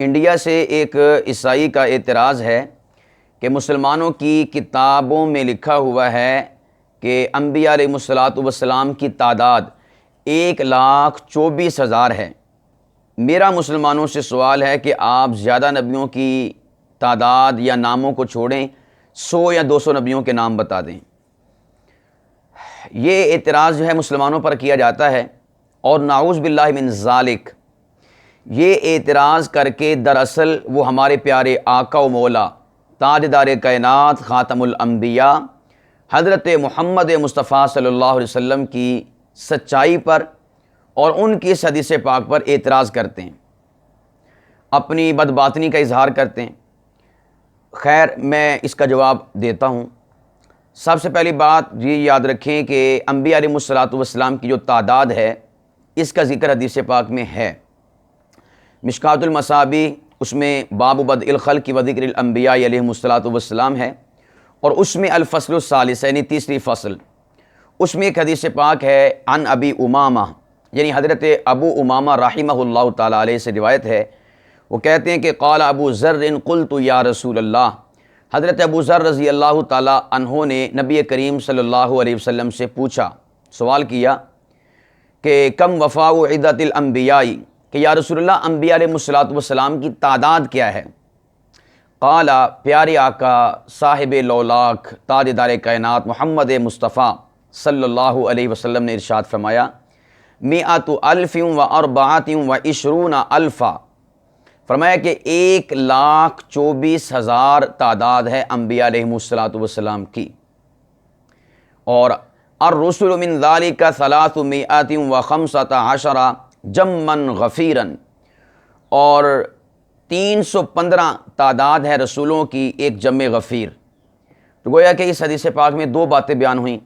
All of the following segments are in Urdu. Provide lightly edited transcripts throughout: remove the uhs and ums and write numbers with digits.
انڈیا سے ایک عیسائی کا اعتراض ہے کہ مسلمانوں کی کتابوں میں لکھا ہوا ہے کہ انبیاء علیہ الصلوۃ والسلام کی تعداد 1,24,000 ہے۔ میرا مسلمانوں سے سوال ہے کہ آپ زیادہ نبیوں کی تعداد یا ناموں کو چھوڑیں، 100 یا 200 نبیوں کے نام بتا دیں۔ یہ اعتراض جو ہے مسلمانوں پر کیا جاتا ہے، اور نعوذ باللہ من ذالک، یہ اعتراض کر کے دراصل وہ ہمارے پیارے آقا و مولا تاجدار کائنات خاتم الانبیاء حضرت محمد مصطفیٰ صلی اللہ علیہ وسلم کی سچائی پر اور ان کی اس حدیث پاک پر اعتراض کرتے ہیں، اپنی بدباطنی کا اظہار کرتے ہیں۔ خیر، میں اس کا جواب دیتا ہوں۔ سب سے پہلی بات یہ یاد رکھیں کہ انبیاء علیہ الصلوۃ والسلام کی جو تعداد ہے، اس کا ذکر حدیث پاک میں ہے۔ مشکوٰۃ المصابیح، اس میں باب بدء الخلق و ذکر الانبیاء علیہم الصلوۃ والسلام ہے، اور اس میں الفصل الثالث یعنی تیسری فصل، اس میں ایک حدیث پاک ہے عن ابی امامہ، یعنی حضرت ابو امامہ رحمہ اللہ تعالیٰ علیہ سے روایت ہے۔ وہ کہتے ہیں کہ قال ابو ذر قلت یا رسول اللہ، حضرت ابو ذر رضی اللہ تعالیٰ عنہ نے نبی کریم صلی اللہ علیہ وسلم سے پوچھا، سوال کیا کہ کم وفاء عدت الانبیاء، کہ یا رسول اللہ انبیاء علیہ الصلوۃ والسلام کی تعداد کیا ہے؟ قال، پیارے آقا صاحب لولاک تاجدار کائنات محمد مصطفیٰ صلی اللہ علیہ وسلم نے ارشاد فرمایا، 1,024,000، فرمایا کہ 1,24,000 تعداد ہے انبیاء علیہ الصلوۃ والسلام کی، اور الرسل من ذلك 315 جما غفیرا، اور 315 تعداد ہے رسولوں کی ایک جمع غفیر۔ تو گویا کہ اس حدیث پاک میں دو باتیں بیان ہوئیں۔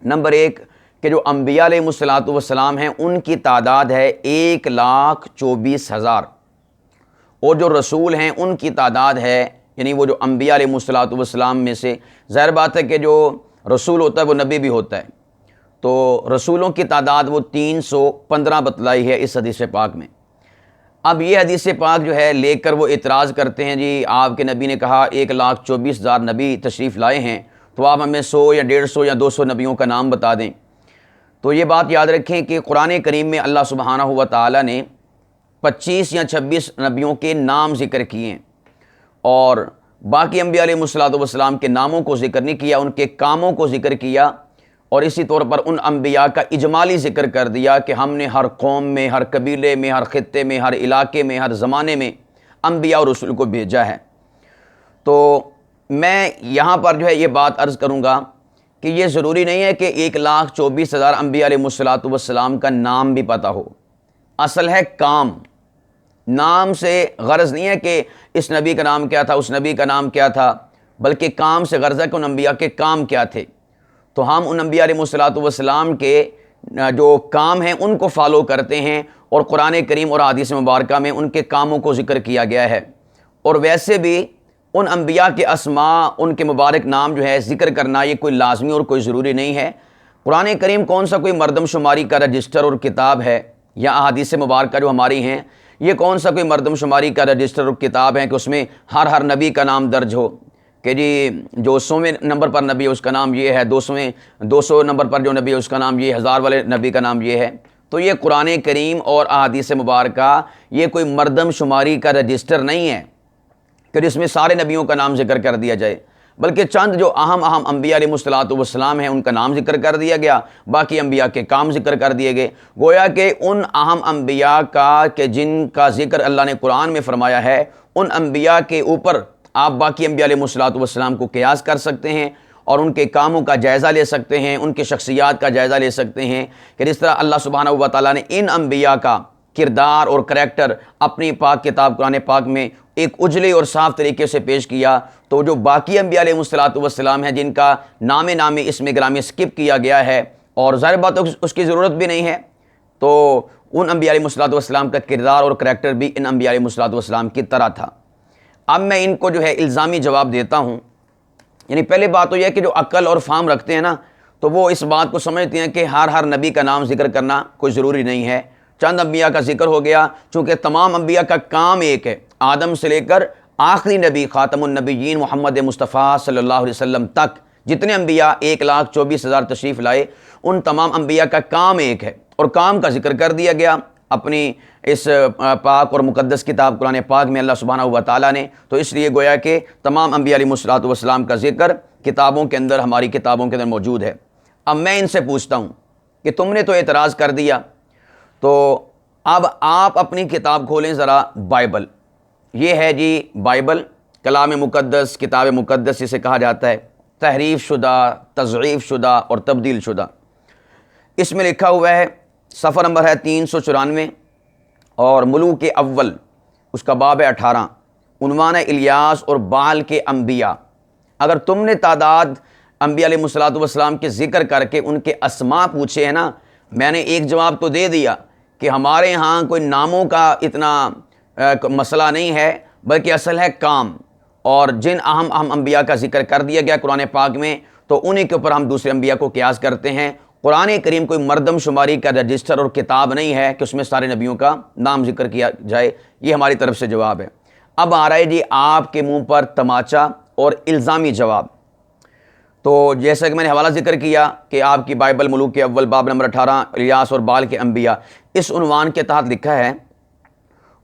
نمبر ایک کہ جو انبیاء علیہ الصلوۃ والسلام ہیں ان کی تعداد ہے 1,24,000، اور جو رسول ہیں ان کی تعداد ہے، یعنی وہ جو انبیاء علیہ الصلوۃ والسلام میں سے، ظاہر بات ہے کہ جو رسول ہوتا ہے وہ نبی بھی ہوتا ہے، تو رسولوں کی تعداد وہ 315 بتلائی ہے اس حدیث پاک میں۔ اب یہ حدیث پاک جو ہے لے کر وہ اعتراض کرتے ہیں، جی آپ کے نبی نے کہا 1,24,000 نبی تشریف لائے ہیں، تو آپ ہمیں 100 یا 150 یا 200 نبیوں کا نام بتا دیں۔ تو یہ بات یاد رکھیں کہ قرآن کریم میں اللہ سبحانہ و تعالیٰ نے 25 یا 26 نبیوں کے نام ذکر کیے ہیں، اور باقی انبیاء علیہ الصلوۃ والسلام کے ناموں کو ذکر نہیں کیا، ان کے کاموں کو ذکر کیا، اور اسی طور پر ان انبیاء کا اجمالی ذکر کر دیا کہ ہم نے ہر قوم میں، ہر قبیلے میں، ہر خطے میں، ہر علاقے میں، ہر زمانے میں انبیاء اور رسول کو بھیجا ہے۔ تو میں یہاں پر جو ہے یہ بات عرض کروں گا کہ یہ ضروری نہیں ہے کہ 1,24,000 انبیاء علیہ الصلوۃ والسلام کا نام بھی پتہ ہو، اصل ہے کام۔ نام سے غرض نہیں ہے کہ اس نبی کا نام کیا تھا، اس نبی کا نام کیا تھا، بلکہ کام سے غرض ہے کہ ان انبیاء کے کام کیا تھے۔ تو ہم ان انبیاء علیہ الصلوۃ والسلام کے جو کام ہیں ان کو فالو کرتے ہیں، اور قرآن کریم اور احادیث مبارکہ میں ان کے کاموں کو ذکر کیا گیا ہے۔ اور ویسے بھی ان انبیاء کے اسماء، ان کے مبارک نام جو ہے ذکر کرنا یہ کوئی لازمی اور کوئی ضروری نہیں ہے۔ قرآن کریم کون سا کوئی مردم شماری کا رجسٹر اور کتاب ہے، یا احادیث مبارکہ جو ہماری ہیں یہ کون سا کوئی مردم شماری کا رجسٹر اور کتاب ہے کہ اس میں ہر نبی کا نام درج ہو، کہ جی جو 100ویں نمبر پر نبی ہے اس کا نام یہ ہے، 200 نمبر پر جو نبی ہے اس کا نام یہ، 1000 والے نبی کا نام یہ ہے۔ تو یہ قرآن کریم اور احادیث مبارکہ یہ کوئی مردم شماری کا رجسٹر نہیں ہے کہ جس میں سارے نبیوں کا نام ذکر کر دیا جائے، بلکہ چند جو اہم انبیاء علیہ الصلوۃ والسلام ہیں ان کا نام ذکر کر دیا گیا، باقی انبیاء کے کام ذکر کر دیے گئے۔ گویا کہ ان اہم انبیاء کا کہ جن کا ذکر اللہ نے قرآن میں فرمایا ہے، ان انبیاء کے اوپر آپ باقی انبیاء علیہ الصلوۃ والسلام کو قیاس کر سکتے ہیں، اور ان کے کاموں کا جائزہ لے سکتے ہیں، ان کے شخصیات کا جائزہ لے سکتے ہیں، کہ جس طرح اللہ سبحانہ و تعالیٰ نے ان انبیاء کا کردار اور کریکٹر اپنی پاک کتاب قرآن پاک میں ایک اجلے اور صاف طریقے سے پیش کیا، تو جو باقی انبیاء علیہ الصلوۃ والسلام ہیں جن کا نام اسم گرامی اسکپ کیا گیا ہے، اور ظاہر بات اس کی ضرورت بھی نہیں ہے، تو ان انبیاء علیہ الصلوۃ والسلام کا کردار اور کریکٹر بھی ان انبیاء علیہ الصلوۃ والسلام کی طرح تھا۔ اب میں ان کو جو ہے الزامی جواب دیتا ہوں۔ یعنی پہلے بات تو یہ ہے کہ جو عقل اور فہم رکھتے ہیں نا، تو وہ اس بات کو سمجھتے ہیں کہ ہر نبی کا نام ذکر کرنا کوئی ضروری نہیں ہے۔ چند انبیاء کا ذکر ہو گیا، چونکہ تمام انبیاء کا کام ایک ہے، آدم سے لے کر آخری نبی خاتم النبیین محمد مصطفیٰ صلی اللہ علیہ وسلم تک جتنے انبیاء 1,24,000 تشریف لائے، ان تمام انبیاء کا کام ایک ہے، اور کام کا ذکر کر دیا گیا اپنی اس پاک اور مقدس کتاب قرآن پاک میں اللہ سبحانہ و تعالیٰ نے۔ تو اس لیے گویا کہ تمام انبیاء علیہ الصلوۃ والسلام کا ذکر کتابوں کے اندر، ہماری کتابوں کے اندر موجود ہے۔ اب میں ان سے پوچھتا ہوں کہ تم نے تو اعتراض کر دیا، تو اب آپ اپنی کتاب کھولیں ذرا، بائبل۔ یہ ہے جی بائبل، کلام مقدس، کتاب مقدس اسے کہا جاتا ہے، تحریف شدہ، تضعیف شدہ اور تبدیل شدہ۔ اس میں لکھا ہوا ہے، صفحہ نمبر ہے 394 اور ملوک اول، اس کا باب 18، عنوان ہے الیاس اور بال کے انبیاء۔ اگر تم نے تعداد انبیاء علیہ الصلوۃ والسلام کے ذکر کر کے ان کے اسماء پوچھے ہیں نا، میں نے ایک جواب تو دے دیا کہ ہمارے ہاں کوئی ناموں کا اتنا مسئلہ نہیں ہے، بلکہ اصل ہے کام، اور جن اہم انبیاء کا ذکر کر دیا گیا قرآن پاک میں، تو انہیں کے اوپر ہم دوسرے انبیاء کو قیاس کرتے ہیں۔ قرآن کریم کوئی مردم شماری کا رجسٹر اور کتاب نہیں ہے کہ اس میں سارے نبیوں کا نام ذکر کیا جائے۔ یہ ہماری طرف سے جواب ہے۔ اب آ رہا ہے جی آپ کے منہ پر تماچا اور الزامی جواب۔ تو جیسا کہ میں نے حوالہ ذکر کیا کہ آپ کی بائبل ملوک اول باب نمبر 18، الیاس اور بال کے انبیاء، اس عنوان کے تحت لکھا ہے،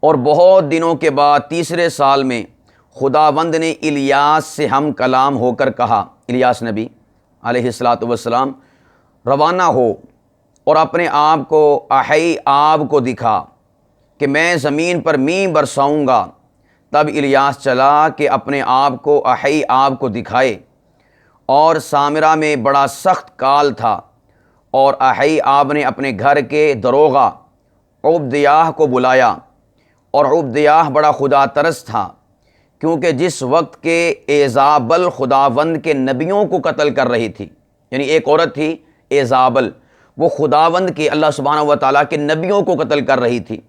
اور بہت دنوں کے بعد تیسرے سال میں خداوند نے الیاس سے ہم کلام ہو کر کہا، الیاس نبی علیہ السلام، روانہ ہو اور اپنے آپ کو احی آب کو دکھا کہ میں زمین پر مینہ برساؤں گا۔ تب الیاس چلا کہ اپنے آپ کو احی آب کو دکھائے، اور سامرہ میں بڑا سخت کال تھا، اور احی آب نے اپنے گھر کے دروغہ عبدیاہ کو بلایا، اور عبدیاہ بڑا خدا ترس تھا، کیونکہ جس وقت کے ایزابل خداوند کے نبیوں کو قتل کر رہی تھی، یعنی ایک عورت تھی ایزابل، وہ خداوند کے اللہ سبحانہ و تعالیٰ کے نبیوں کو قتل کر رہی تھی۔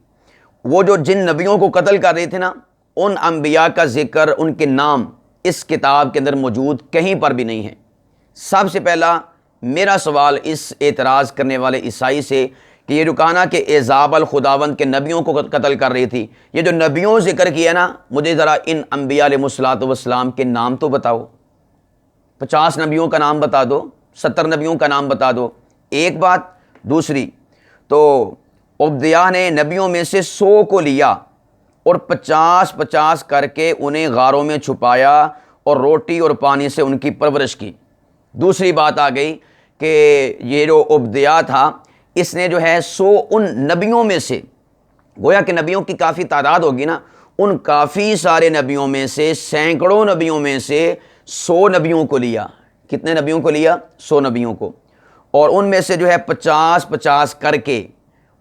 وہ جو جن نبیوں کو قتل کر رہی تھی نا، ان انبیاء کا ذکر، ان کے نام اس کتاب کے اندر موجود کہیں پر بھی نہیں ہے۔ سب سے پہلا میرا سوال اس اعتراض کرنے والے عیسائی سے کہ یہ جو کہا کہ ایزابل خداوند کے نبیوں کو قتل کر رہی تھی، یہ جو نبیوں ذکر کیا نا، مجھے ذرا ان انبیاء علیہ الصلوۃ والسلام کے نام تو بتاؤ۔ 50 نبیوں کا نام بتا دو، 70 نبیوں کا نام بتا دو، ایک بات۔ دوسری، تو عبدیاہ نے نبیوں میں سے 100 کو لیا اور 50 کر کے انہیں غاروں میں چھپایا اور روٹی اور پانی سے ان کی پرورش کی۔ دوسری بات آ گئی کہ یہ جو عبدیاہ تھا، اس نے جو ہے 100 ان نبیوں میں سے، گویا کہ نبیوں کی کافی تعداد ہوگی نا، ان کافی سارے نبیوں میں سے، سینکڑوں نبیوں میں سے 100 نبیوں کو لیا۔ کتنے نبیوں کو لیا؟ 100 نبیوں کو، اور ان میں سے جو ہے 50 کر کے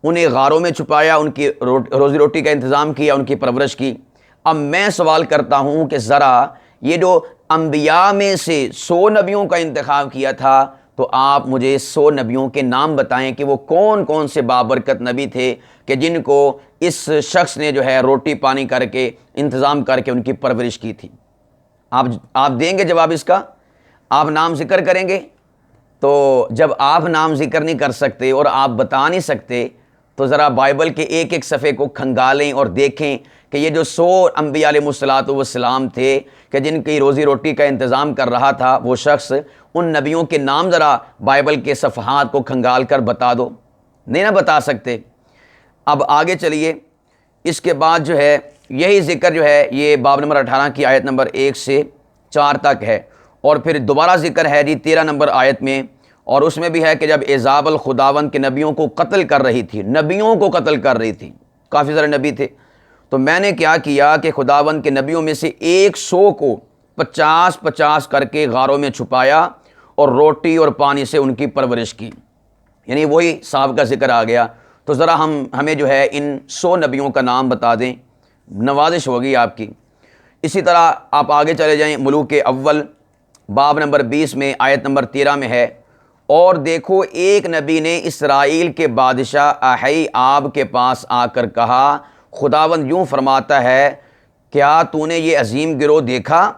انہیں غاروں میں چھپایا، ان کی روزی روٹی کا انتظام کیا، ان کی پرورش کی۔ اب میں سوال کرتا ہوں کہ ذرا یہ جو انبیاء میں سے 100 نبیوں کا انتخاب کیا تھا، تو آپ مجھے 100 نبیوں کے نام بتائیں کہ وہ کون کون سے بابرکت نبی تھے کہ جن کو اس شخص نے جو ہے روٹی پانی کر کے انتظام کر کے ان کی پرورش کی تھی۔ آپ دیں گے جواب اس کا؟ آپ نام ذکر کریں گے؟ تو جب آپ نام ذکر نہیں کر سکتے اور آپ بتا نہیں سکتے، تو ذرا بائبل کے ایک ایک صفحے کو کھنگالیں اور دیکھیں کہ یہ جو 100 انبیاء علیہ الصلوۃ والسلام تھے کہ جن کی روزی روٹی کا انتظام کر رہا تھا وہ شخص، ان نبیوں کے نام ذرا بائبل کے صفحات کو کھنگال کر بتا دو۔ نہیں نہ بتا سکتے۔ اب آگے چلیے، اس کے بعد جو ہے یہی ذکر جو ہے یہ باب نمبر 18 کی آیت نمبر 1 سے 4 تک ہے، اور پھر دوبارہ ذکر ہے جی 13 نمبر آیت میں، اور اس میں بھی ہے کہ جب ایزابل خداوند کے نبیوں کو قتل کر رہی تھی، نبیوں کو قتل کر رہی تھی، کافی سارے نبی تھے، تو میں نے کیا کیا کہ خداوند کے نبیوں میں سے 100 کو 50 کر کے غاروں میں چھپایا اور روٹی اور پانی سے ان کی پرورش کی، یعنی وہی صاحب کا ذکر آ گیا۔ تو ذرا ہمیں جو ہے ان 100 نبیوں کا نام بتا دیں، نوازش ہوگی آپ کی۔ اسی طرح آپ آگے چلے جائیں، ملوک اول باب نمبر 20 میں آیت نمبر 13 میں ہے، اور دیکھو ایک نبی نے اسرائیل کے بادشاہ احی آب کے پاس آ کر کہا، خداوند یوں فرماتا ہے، کیا تو نے یہ عظیم گروہ دیکھا؟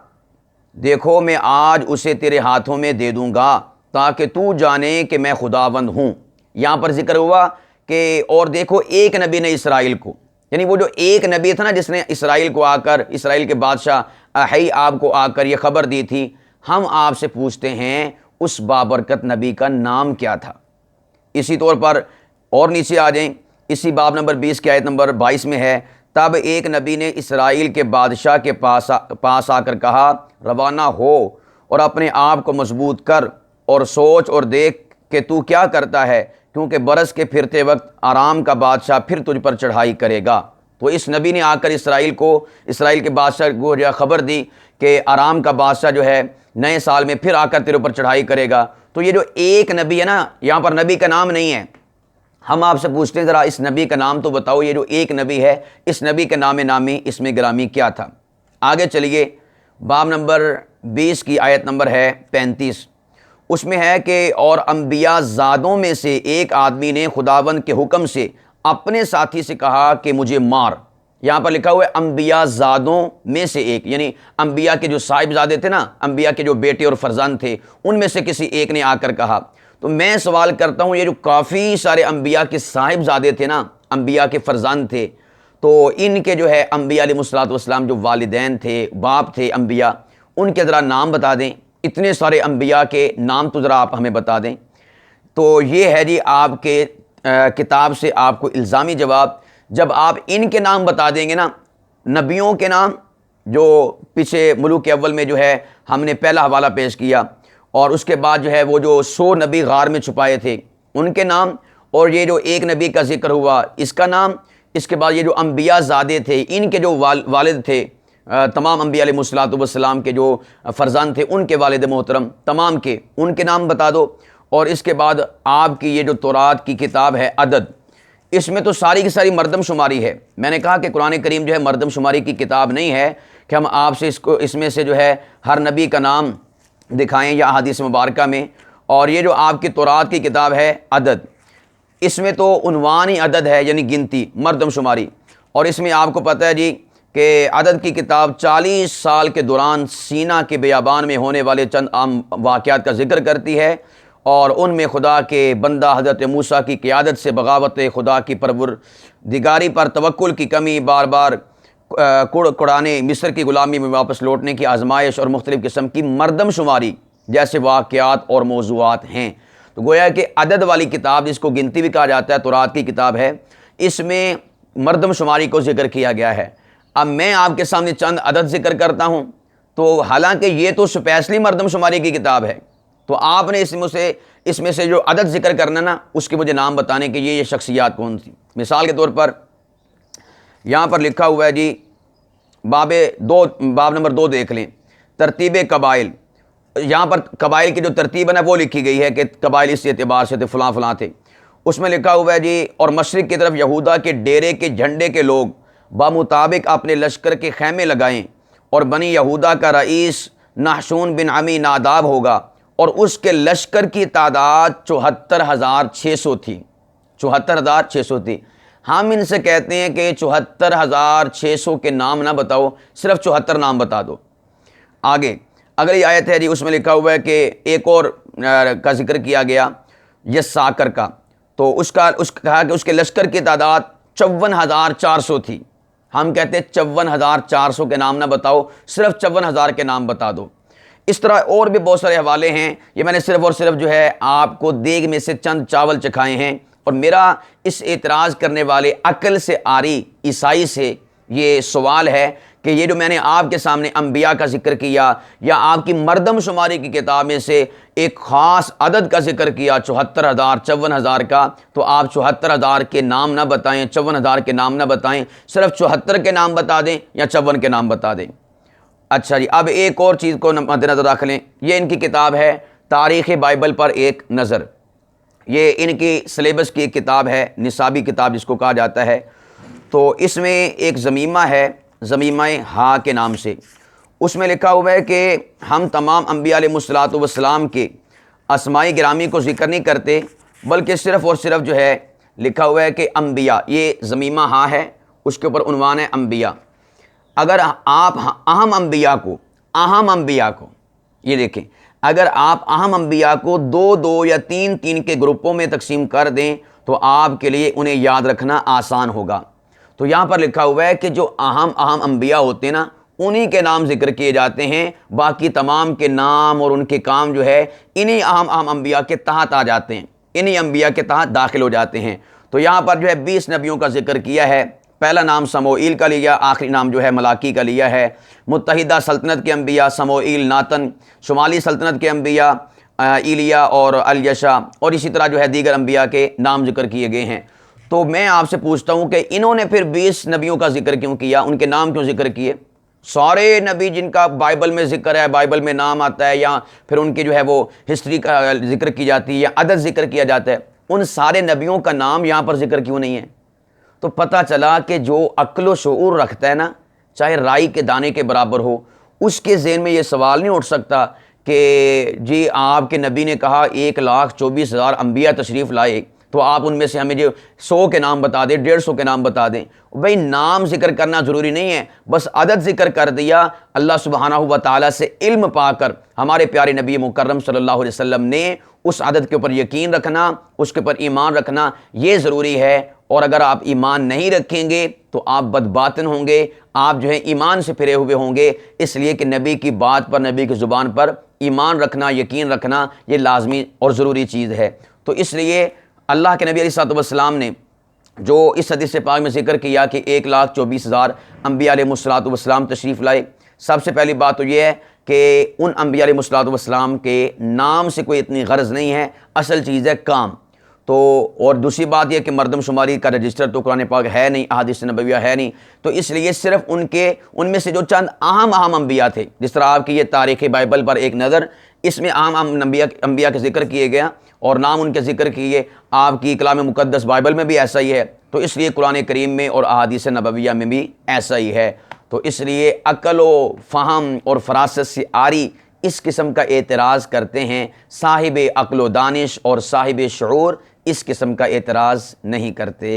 دیکھو میں آج اسے تیرے ہاتھوں میں دے دوں گا تاکہ تو جانے کہ میں خداوند ہوں۔ یہاں پر ذکر ہوا کہ اور دیکھو ایک نبی نے اسرائیل کو، یعنی وہ جو ایک نبی تھا نا جس نے اسرائیل کو آ کر، اسرائیل کے بادشاہ احی آپ کو آ کر یہ خبر دی تھی، ہم آپ سے پوچھتے ہیں اس بابرکت نبی کا نام کیا تھا۔ اسی طور پر اور نیچے آ جائیں، اسی باب نمبر 20 کی آیت نمبر 22 میں ہے، تب ایک نبی نے اسرائیل کے بادشاہ کے پاس آ کر کہا، روانہ ہو اور اپنے آپ کو مضبوط کر اور سوچ اور دیکھ کہ تو کیا کرتا ہے، کیونکہ برس کے پھرتے وقت آرام کا بادشاہ پھر تجھ پر چڑھائی کرے گا۔ تو اس نبی نے آ کر اسرائیل کے بادشاہ کو جو خبر دی کہ آرام کا بادشاہ جو ہے نئے سال میں پھر آ کر تیرے اوپر چڑھائی کرے گا۔ تو یہ جو ایک نبی ہے نا، یہاں پر نبی کا نام نہیں ہے، ہم آپ سے پوچھتے ہیں ذرا اس نبی کا نام تو بتاؤ، یہ جو ایک نبی ہے اس نبی کے نام نامی اس میں گرامی کیا تھا؟ آگے چلیے، باب نمبر 20 کی آیت نمبر ہے 35، اس میں ہے کہ اور انبیاء زادوں میں سے ایک آدمی نے خداوند کے حکم سے اپنے ساتھی سے کہا کہ مجھے مار۔ یہاں پر لکھا ہوا ہے انبیاء زادوں میں سے ایک، یعنی انبیاء کے جو صاحبزادے تھے نا، انبیاء کے جو بیٹے اور فرزند تھے، ان میں سے کسی ایک نے آ کر کہا۔ تو میں سوال کرتا ہوں، یہ جو کافی سارے انبیاء کے صاحبزادے تھے نا، انبیاء کے فرزند تھے، تو ان کے جو ہے انبیاء علیہ الصلوۃ والسلام جو والدین تھے، باپ تھے انبیاء، ان کے ذرا نام بتا دیں، اتنے سارے انبیاء کے نام تو ذرا آپ ہمیں بتا دیں۔ تو یہ ہے جی آپ کے کتاب سے آپ کو الزامی جواب، جب آپ ان کے نام بتا دیں گے نا، نبیوں کے نام، جو پیچھے ملوک اول میں جو ہے ہم نے پہلا حوالہ پیش کیا، اور اس کے بعد جو ہے وہ جو 100 نبی غار میں چھپائے تھے ان کے نام، اور یہ جو ایک نبی کا ذکر ہوا اس کا نام، اس کے بعد یہ جو انبیاء زادے تھے ان کے جو والد تھے، تمام انبیاء علیہ الصلوۃ والسلام کے جو فرزند تھے ان کے والد محترم تمام کے، ان کے نام بتا دو۔ اور اس کے بعد آپ کی یہ جو تورات کی کتاب ہے عدد، اس میں تو ساری کی ساری مردم شماری ہے۔ میں نے کہا کہ قرآن کریم جو ہے مردم شماری کی کتاب نہیں ہے کہ ہم آپ سے اس میں سے جو ہے ہر نبی کا نام دکھائیں یا حدیث مبارکہ میں۔ اور یہ جو آپ کی تورات کی کتاب ہے عدد، اس میں تو عنوان ہی عدد ہے، یعنی گنتی، مردم شماری۔ اور اس میں آپ کو پتہ ہے جی کہ عدد کی کتاب 40 سال کے دوران سینا کے بیابان میں ہونے والے چند عام واقعات کا ذکر کرتی ہے، اور ان میں خدا کے بندہ حضرت موسیٰ کی قیادت سے بغاوت خدا کی پروردگاری پر توکل کی کمی، بار بار کڑانے مصر کی غلامی میں واپس لوٹنے کی آزمائش، اور مختلف قسم کی مردم شماری جیسے واقعات اور موضوعات ہیں۔ تو گویا کہ عدد والی کتاب، جس کو گنتی بھی کہا جاتا ہے، تورات کی کتاب ہے، اس میں مردم شماری کو ذکر کیا گیا ہے۔ اب میں آپ کے سامنے چند عدد ذکر کرتا ہوں، تو حالانکہ یہ تو اسپیشلی مردم شماری کی کتاب ہے، تو آپ نے اس میں سے جو عدد ذکر کرنا نا، اس کے مجھے نام بتانے کہ یہ شخصیات کون تھی۔ مثال کے طور پر یہاں پر لکھا ہوا ہے جی، باب نمبر 2 دیکھ لیں، ترتیب قبائل۔ یہاں پر قبائل کی جو ترتیب ہے نا وہ لکھی گئی ہے کہ قبائل اس اعتبار سے تھے، فلاں فلاں تھے۔ اس میں لکھا ہوا ہے جی، اور مشرق کی طرف یہودا کے ڈیرے کے جھنڈے کے لوگ بمطابق اپنے لشکر کے خیمے لگائیں، اور بنی یہودا کا رئیس نحشون بن عمی ناداب ہوگا، اور اس کے لشکر کی تعداد 74,600 تھی۔ 74,600 تھی۔ ہم ان سے کہتے ہیں کہ 74,600 کے نام نہ بتاؤ، صرف 74 نام بتا دو۔ آگے اگلی آیت ہے جی، اس میں لکھا ہوا ہے کہ ایک اور کا ذکر کیا گیا یساکر کا، تو کہا کہ اس کے لشکر کی تعداد 54,400 تھی۔ ہم کہتے ہیں 54,400 کے نام نہ بتاؤ، صرف 54,000 کے نام بتا دو۔ اس طرح اور بھی بہت سارے حوالے ہیں، یہ میں نے صرف اور صرف جو ہے آپ کو دیگ میں سے چند چاول چکھائے ہیں۔ اور میرا اس اعتراض کرنے والے عقل سے آری عیسائی سے یہ سوال ہے کہ یہ جو میں نے آپ کے سامنے انبیاء کا ذکر کیا، یا آپ کی مردم شماری کی کتاب میں سے ایک خاص عدد کا ذکر کیا 74,000 54,000 کا، تو آپ 74,000 کے نام نہ بتائیں، 54,000 کے نام نہ بتائیں، صرف 74 کے نام بتا دیں یا 54 کے نام بتا دیں۔ اچھا جی، اب ایک اور چیز کو مد نظر رکھ لیں، یہ ان کی کتاب ہے تاریخ بائبل پر ایک نظر۔ یہ ان کی سلیبس کی ایک کتاب ہے، نصابی کتاب جس کو کہا جاتا ہے۔ تو اس میں ایک ضمیمہ ہے، ضمیمہ ہا کے نام سے۔ اس میں لکھا ہوا ہے کہ ہم تمام انبیاء علیہ الصلوۃ والسلام کے اسمائی گرامی کو ذکر نہیں کرتے، بلکہ صرف اور صرف جو ہے لکھا ہوا ہے کہ انبیاء، یہ ضمیمہ ہا ہے، اس کے اوپر عنوان ہے انبیاء۔ اگر آپ اہم انبیاء کو یہ دیکھیں، اگر آپ اہم انبیاء کو 2 یا 3 کے گروپوں میں تقسیم کر دیں تو آپ کے لیے انہیں یاد رکھنا آسان ہوگا۔ تو یہاں پر لکھا ہوا ہے کہ جو اہم انبیاء ہوتے ہیں نا انہی کے نام ذکر کیے جاتے ہیں، باقی تمام کے نام اور ان کے کام جو ہے انہی اہم انبیاء کے تحت آ جاتے ہیں، انہی انبیاء کے تحت داخل ہو جاتے ہیں۔ تو یہاں پر جو ہے 20 نبیوں کا ذکر کیا ہے۔ پہلا نام سموئیل کا لیا، آخری نام جو ہے ملاکی کا لیا ہے۔ متحدہ سلطنت کے انبیاء سموئیل، ناتن، شمالی سلطنت کے انبیاء ایلیا اور الیشع، اور اسی طرح جو ہے دیگر انبیاء کے نام ذکر کیے گئے ہیں۔ تو میں آپ سے پوچھتا ہوں کہ انہوں نے پھر 20 نبیوں کا ذکر کیوں کیا، ان کے نام کیوں ذکر کیے؟ سارے نبی جن کا بائبل میں ذکر ہے، بائبل میں نام آتا ہے، یا پھر ان کی جو ہے وہ ہسٹری کا ذکر کی جاتی ہے یا عدد ذکر کیا جاتا ہے، ان سارے نبیوں کا نام یہاں پر ذکر کیوں نہیں ہے؟ تو پتہ چلا کہ جو عقل و شعور رکھتا ہے نا، چاہے رائی کے دانے کے برابر ہو، اس کے ذہن میں یہ سوال نہیں اٹھ سکتا کہ جی آپ کے نبی نے کہا 1,24,000 انبیاء تشریف لائے، تو آپ ان میں سے ہمیں جو 100 کے نام بتا دیں، 150 کے نام بتا دیں۔ بھئی نام ذکر کرنا ضروری نہیں ہے، بس عدد ذکر کر دیا۔ اللہ سبحانہ و تعالیٰ سے علم پا کر ہمارے پیارے نبی مکرم صلی اللہ علیہ وسلم نے اس عدد کے اوپر یقین رکھنا، اس کے اوپر ایمان رکھنا یہ ضروری ہے۔ اور اگر آپ ایمان نہیں رکھیں گے تو آپ بدباطن ہوں گے، آپ جو ہے ایمان سے پھرے ہوئے ہوں گے۔ اس لیے کہ نبی کی بات پر، نبی کی زبان پر ایمان رکھنا، یقین رکھنا یہ لازمی اور ضروری چیز ہے۔ تو اس لیے اللہ کے نبی علیہ الصلوۃ والسلام نے جو اس حدیث پاک میں ذکر کیا کہ 1,24,000 انبیاء علیہ الصلوۃ والسلام تشریف لائے، سب سے پہلی بات تو یہ ہے کہ ان انبیاء علیہ الصلوۃ والسلام کے نام سے کوئی اتنی غرض نہیں ہے، اصل چیز ہے کام۔ تو اور دوسری بات یہ کہ مردم شماری کا رجسٹر تو قرآن پاک ہے نہیں، احادیث نبویہ ہے نہیں، تو اس لیے صرف ان میں سے جو چند اہم انبیاء تھے، جس طرح آپ کی یہ تاریخ بائبل پر ایک نظر، اس میں اہم انبیاء کے ذکر کیے گیا اور نام ان کے ذکر کیے۔ آپ کی کلام مقدس بائبل میں بھی ایسا ہی ہے، تو اس لیے قرآن کریم میں اور احادیث نبویہ میں بھی ایسا ہی ہے۔ تو اس لیے عقل و فہم اور فراست سے عاری اس قسم کا اعتراض کرتے ہیں، صاحب عقل و دانش اور صاحب شعور اس قسم کا اعتراض نہیں کرتے۔